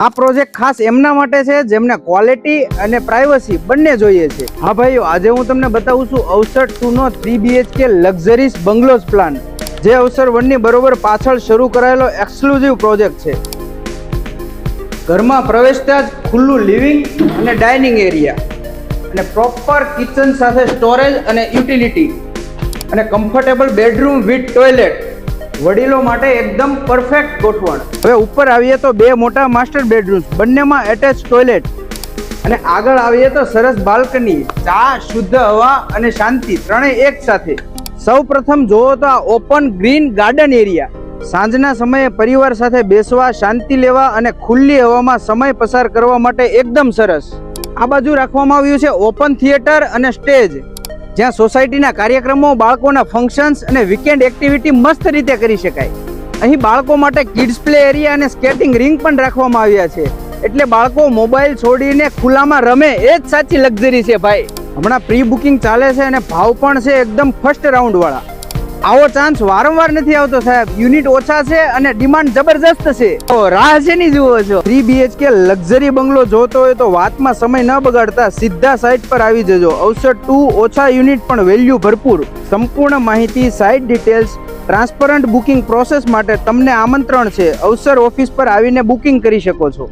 આ પ્રોજેક્ટ ખાસ એમના માટે છે જેમને ક્વોલિટી અને પ્રાઇવસી બંને જોઈએ છે। હા ભાઈઓ, આજે હું તમને બતાવું છું અવસર 2 નો 3 BHK લક્ઝરીઝ બંગલોઝ પ્લાન, જે અવસર 1 ની બરોબર પાછળ શરૂ કરાયેલો એક્સક્લુઝિવ પ્રોજેક્ટ છે। ઘરમાં પ્રવેશતા જ ખુલ્લું લિવિંગ અને ડાઇનિંગ એરિયા અને પ્રોપર કિચન સાથે સ્ટોરેજ અને યુટિલિટી અને કમ્ફર્ટેબલ બેડરૂમ વિથ ટોયલેટ, વડીલો માટે એકદમ પરફેક્ટ ગોઠવણ। હવે ઉપર આવીએ તો બે મોટા માસ્ટર બેડરૂમ્સ, બંનેમાં એટેચ ટોયલેટ, અને આગળ આવીએ તો સરસ બાલ્કની, ચા, શુદ્ધ હવા અને શાંતિ ત્રણેય એક સાથે। સૌ પ્રથમ જોવો તો આ ઓપન ગ્રીન ગાર્ડન એરિયા, સાંજના સમયે પરિવાર સાથે બેસવા, શાંતિ લેવા અને ખુલ્લી હવામાં સમય પસાર કરવા માટે એકદમ સરસ। આ બાજુ રાખવામાં આવ્યું છે ઓપન થિયેટર અને સ્ટેજ, જ્યાં સોસાયટીના કાર્યક્રમો, બાળકોના ફંક્શન્સ અને વીકેન્ડ એક્ટિવિટી મસ્ત રીતે કરી શકાય। અહીં બાળકો માટે કિડ્સ પ્લે એરિયા અને સ્કેટિંગ રિંગ પણ રાખવામાં આવ્યા છે, એટલે બાળકો મોબાઈલ છોડીને ખુલ્લામાં રમે, એ જ સાચી લક્ઝરી છે ભાઈ। હમણાં પ્રી બુકિંગ ચાલે છે અને ભાવ પણ છે એકદમ ફર્સ્ટ રાઉન્ડ વાળા। આવો ચાન્સ વારંવાર નથી આવતો સાહેબ, યુનિટ ઓછા છે અને ડિમાન્ડ જબરજસ્ત છે, તો રાહ શેની જુઓ છો? 3 BHK લક્ઝરી બંગલો જોતો હોય તો વાતમાં સમય ન બગાડતા સીધા સાઇટ પર આવી જજો। અવસર 2 ઓછા યુનિટ પણ વેલ્યુ ભરપૂર। સંપૂર્ણ માહિતી, site details, transparent booking process માટે તમને આમંત્રણ છે। અવસર ઓફિસ પર આવીને બુકિંગ કરી શકો છો।